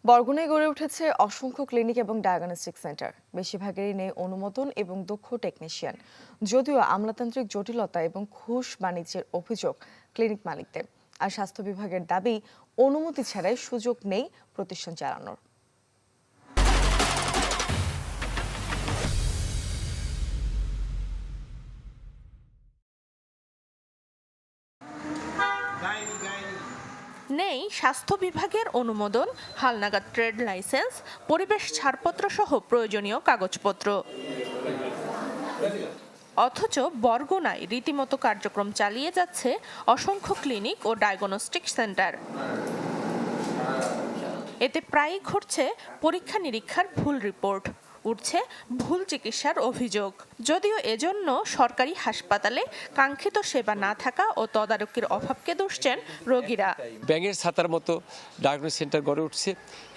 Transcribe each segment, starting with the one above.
বরগুনায় গড়ে উঠেছে অসংখ্য ক্লিনিক এবং ডায়াগনস্টিক সেন্টার। বেশিরভাগেরই নেই অনুমোদন এবং দক্ষ টেকনিশিয়ান। যদিও আমলাতান্ত্রিক জটিলতা এবং ঘুষ বাণিজ্যের অভিযোগ ক্লিনিক মালিকদের। আর স্বাস্থ্য বিভাগের দাবি, অনুমতি ছাড়াই সুযোগ নেই প্রতিষ্ঠান চালানোর। নেই স্বাস্থ্য বিভাগের অনুমোদন, হালনাগাদ ট্রেড লাইসেন্স, পরিবেশ ছাড়পত্র সহ প্রয়োজনীয় কাগজপত্র। অথচ বরগুনায় রীতিমতো কার্যক্রম চালিয়ে যাচ্ছে অসংখ্য ক্লিনিক ও ডায়াগনস্টিক সেন্টার। এতে প্রায়ই ঘটছে পরীক্ষা নিরীক্ষার ভুল রিপোর্ট, উঠছে ভুল চিকিৎসার অভিযোগ। যদিও এজন্য সরকারি হাসপাতালে কাঙ্ক্ষিত সেবা না থাকা ও তদারকির অভাবকে দুষছেন রোগীরা। ব্যাঙের ছাতার মতো ডায়াগনস্টিক সেন্টার গড়ে উঠছে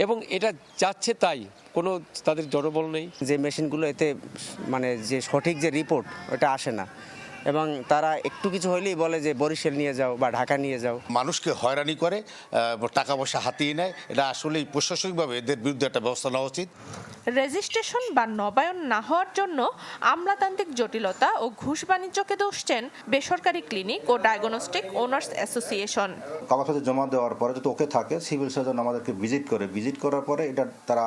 এবং এটা যাচ্ছে তাই, কোনো তাদের জনবল নেই। যে মেশিনগুলো এতে যে সঠিক যে রিপোর্ট ওটা আসে না, এবং তারা একটু কিছু হইলেই বলে যে বরিশাল নিয়ে যাও বা ঢাকা নিয়ে যাও। মানুষকে হয়রানি করে, টাকা পয়সা হাতিয়ে নেয়। এটা আসলেই প্রশাসনিকভাবে এদের বিরুদ্ধে একটা ব্যবস্থা নেওয়া উচিত। রেজিস্ট্রেশন বা নবায়ন না হওয়ার জন্য আমলাতান্ত্রিক জটিলতা ও ঘুষ বাণিজ্যকে দুষছেন বেসরকারি ক্লিনিক ও ডায়াগনস্টিক ওনার্স অ্যাসোসিয়েশন। কাগজপত্র জমা দেওয়ার পরে যদি ওকে থাকে, সিভিল সার্জন আমাদেরকে ভিজিট করার পরে এটা তারা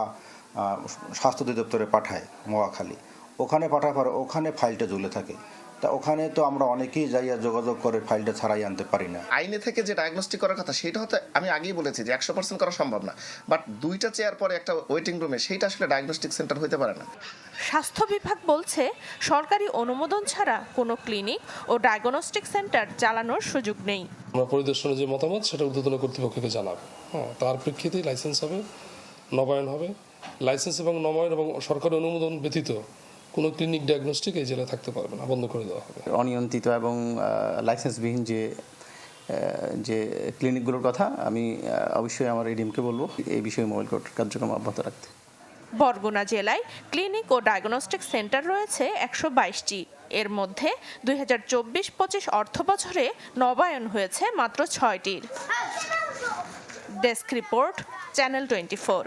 স্বাস্থ্য অধিদপ্তরে পাঠায় মোয়াখালী। ওখানে পাঠার পরে ওখানে ফাইলটা ঝুলে থাকে। তা ওখানে তো আমরা অনেকেই যাইয়া যোগাযোগ করে ফাইলটা ছাড়াই আনতে পারি না। আইনে থেকে যে ডায়াগনস্টিক করার কথা সেটা হয়তো আমি আগেই বলেছি যে 100% করা সম্ভব না, বাট দুইটা চেয়ার পরে একটা ওয়েটিং রুমে সেইটা আসলে ডায়াগনস্টিক সেন্টার হতে পারে না। স্বাস্থ্য বিভাগ বলছে সরকারি অনুমোদন ছাড়া কোনো ক্লিনিক ও ডায়াগনস্টিক সেন্টার চালানোর সুযোগ নেই। আমরা পরিদর্শনের যে মতামত সেটা ঊর্ধ্বতন কর্তৃপক্ষকে জানাবো। তার প্রেক্ষিতেই লাইসেন্স হবে, নবায়ন হবে। লাইসেন্স এবং নবায়ন এবং সরকারি অনুমোদন ব্যতীত কোনো ক্লিনিক ডায়াগনস্টিক এই জেলায় থাকতে পারবে না, বন্ধ করে দেওয়া হবে। অনিয়ন্ত্রিত এবং লাইসেন্সবিহীন যে ক্লিনিকগুলোর কথা আমি অবশ্যই আমার এডিএমকে বলবো এই বিষয়ে মোবাইল কোর্ট কার্যক্রম অব্যাহত রাখতে। বরগুনা জেলায় ক্লিনিক ও ডায়াগনস্টিক সেন্টার রয়েছে 122টি। এর মধ্যে 2024-25 অর্থবছরে নবায়ন হয়েছে মাত্র 6টির। Desk report, channel 24।